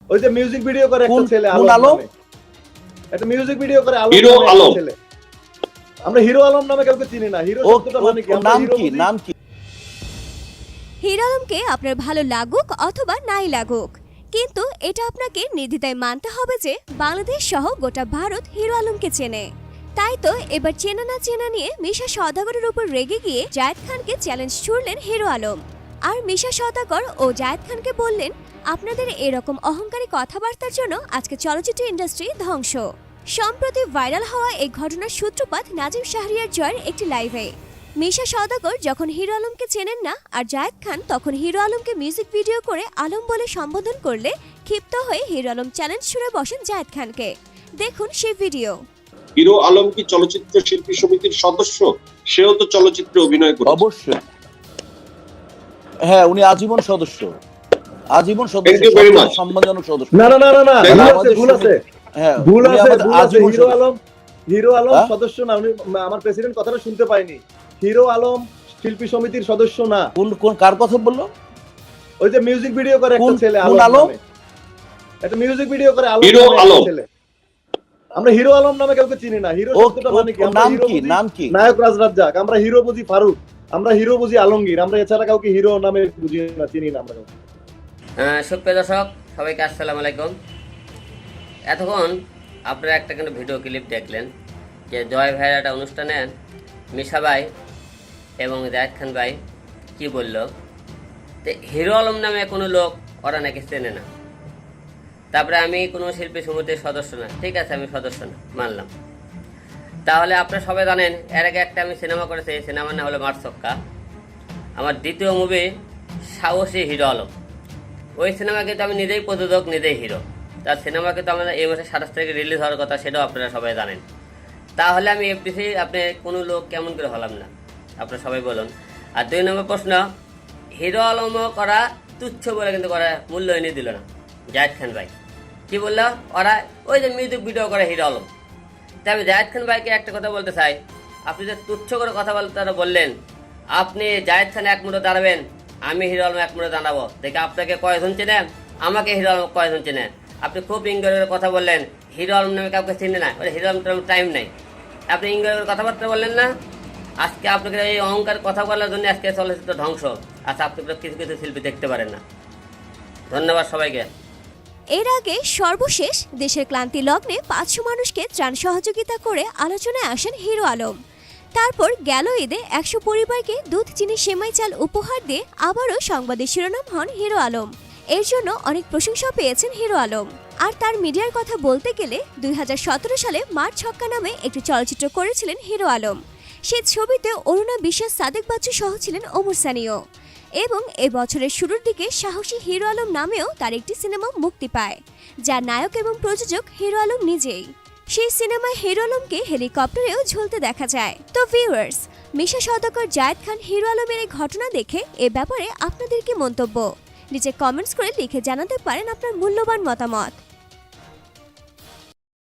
ওই যে music video করে একটা ছেলে কোন আলম? একটা মিউজিক ভিডিও করে হিরো আলম ছেলে। আমরা হিরো আলম নামে কাউকে চিনি না। হিরো শব্দটা মানে কি? আমরা নাম হিরো কি? বুঝি। নাম কি? হিরো আলমকে আপনার ভালো লাগুক অথবা নাই লাগুক, কিন্তু এটা আপনাকে নির্দ্বিধায় মানতে হবে যে বাংলাদেশ সহ গোটা ভারত হিরো আলমকে চেনে। তাই তো এবার চেনা না চেনা নিয়ে মিশা সওদাগরের উপর রেগে গিয়ে জায়েদ খানকে চ্যালেঞ্জ ছুড়লেন হিরো আলম। আর মিশা সওদাগর ও জায়েদ খানকে বললেন, আপনাদের এরকম অহংকারী কথাবার্তার জন্য আজকে চলচ্চিত্র ইন্ডাস্ট্রি ধ্বংস। সম্প্রতি ভাইরাল হওয়া এই ঘটনার সূত্রপাত নাজিম শাহরিয়ার জয়ের একটি লাইভে। মিশা সওদাগর যখন হিরো আলমকে চেনেন না আর জায়েদ খান তখন হিরো আলমকে মিউজিক ভিডিও করে আলম বলে সম্বোধন করলে ক্ষিপ্ত হয়ে হিরো আলম চ্যালেঞ্জ ছুড়ে বসেন জায়েদ খানকে। দেখুন সেই ভিডিও। হিরো আলম কি চলচ্চিত্র শিল্পী সমিতির সদস্য? সেও তো চলচ্চিত্রে অভিনয় করে। অবশ্যই, হ্যাঁ, উনি আজীবন সদস্য, আজীবন Thank you very সদস্য, much. সম্মানজনক সদস্য। না না না না না, ভুল আছে, আমাদের ভুল আছে। হ্যাঁ, ভুল উনি আছে, আমাদের ভুল আছে। আজীবন হিরো সদস্য। আলম হ্যাঁ? সদস্য না। উনি আমার প্রেসিডেন্ট কথাটা শুনতে পাইনি। হিরো আলম শিল্পী সমিতির সদস্য না। কোন কার কথা বললো? ওই যে মিউজিক ভিডিও করে একটা কোন ছেলে আলম? নামে। একটা মিউজিক ভিডিও করে হিরো নামে একটা আলম। ছেলে। আমরা হিরো আলম নামে কাউকে চিনি না। হিরো শব্দটা মানে কি? আমরা নাম হিরো কি? বুঝি নাম কি? নায়ক রাজ রাজ্জাক, আমরা হিরো বুঝি ফারুক, আমরা হিরো বুঝি আলমগীর, আমরা এছাড়া কাউকে হিরো নামে বুঝি না, চিনি না আমরা কাউকে। সুপ্রিয় দর্শক, সবাইকে আসসালামু আলাইকুম। এতক্ষণ আপনারা একটা কিন্তু ভিডিও ক্লিপ দেখলেন যে জয় ভাইয়ের একটা অনুষ্ঠানে মিশা ভাই এবং জায়েদ খান ভাই কি বলল, তো হিরো আলম নামে কোনো লোক ওরা নাকি চেনে না। তারপরে আমি কোনো শিল্পী সমিতির সদস্য না। ঠিক আছে, আমি সদস্য না, মানলাম। তাহলে আপনারা সবাই জানেন এর আগে একটা আমি সিনেমা করেছি, এই সিনেমার নাম হলো মারছক্কা। আমার দ্বিতীয় মুভি সাহসী হিরো আলম। ওই সিনেমা কিন্তু আমি নিজেই প্রযোজক, নিজেই হিরো। তার সিনেমা কিন্তু আমাদের এই মাসে 27 তারিখে রিলিজ হওয়ার কথা, সেটাও আপনারা সবাই জানেন। তাহলে আমি এফডিসি আপনি কোনো লোক কেমন করে হলাম না, আপনারা সবাই বলুন। আর 2 নম্বর প্রশ্ন, হিরো আলমও করা তুচ্ছ বলে কিন্তু করা মূল্যায়নই দিল না জায়েদ খান ভাই। কি বললো ওরা? ওই যে মিউজিক ভিডিও করে হিরো আলম। তাই আমি জায়েদ খান ভাইকে একটা কথা বলতে চাই, আপনি যে তুচ্ছ করে কথা বলতে বললেন, আপনি জায়েদ খান এক মুঠো দাঁড়াবেন, আমি হিরো আলম এক মুঠো দাঁড়াবো, দেখে আপনাকে কয়জন চেনেন, আমাকে হিরো আলম কয়জন চেনেন। আপনি খুব ইংরেজের কথা বললেন, হিরো আলম নামে কাউকে চিনে না, ওই হিরো আলম টাইম নেই। আপনি ইংরেজের কথাবার্তা বললেন না। আজকে আপনাকে এই অহংকার কথা বলার জন্য আজকে চলচ্চিত্র ধ্বংস। আচ্ছা, আপনি কিছু কিছু শিল্পী দেখতে পারেন না। ধন্যবাদ সবাইকে। এর আগে সর্বশেষ দেশের ক্লান্তি লগ্নে 500 মানুষকে ত্রাণ সহযোগিতা করে আলোচনায় আসেন হিরো আলম। তারপর গেল ঈদে 100 পরিবারকে দুধ, চিনি, সেমাই, চাল উপহার দিয়ে আবারও সংবাদের শিরোনাম হন হিরো আলম। এর জন্য অনেক প্রশংসা পেয়েছেন হিরো আলম। আর তার মিডিয়ার কথা বলতে গেলে 2017 সালে মারছক্কা নামে একটি চলচ্চিত্র করেছিলেন হিরো আলম। সেই ছবিতে অরুণা বিশ্বাস, সাদেক বাচ্চু সহ ছিলেন ওমর সানিও। এবং এ বছরের শুরুর দিকে সাহসী হিরো আলম নামেও তার একটি সিনেমা মুক্তি পায়, যার নায়ক এবং প্রযোজক হিরো আলম নিজেই। সেই সিনেমায় হিরো আলমকে হেলিকপ্টারেও ঝুলতে দেখা যায়। তো ভিউয়ার্স, মিশা সওদাগর, জায়েদ খান, হিরো আলমের এই ঘটনা দেখে এ ব্যাপারে আপনাদের কি মন্তব্য? নিচে কমেন্টস করে লিখে জানাতে পারেন আপনার মূল্যবান মতামত।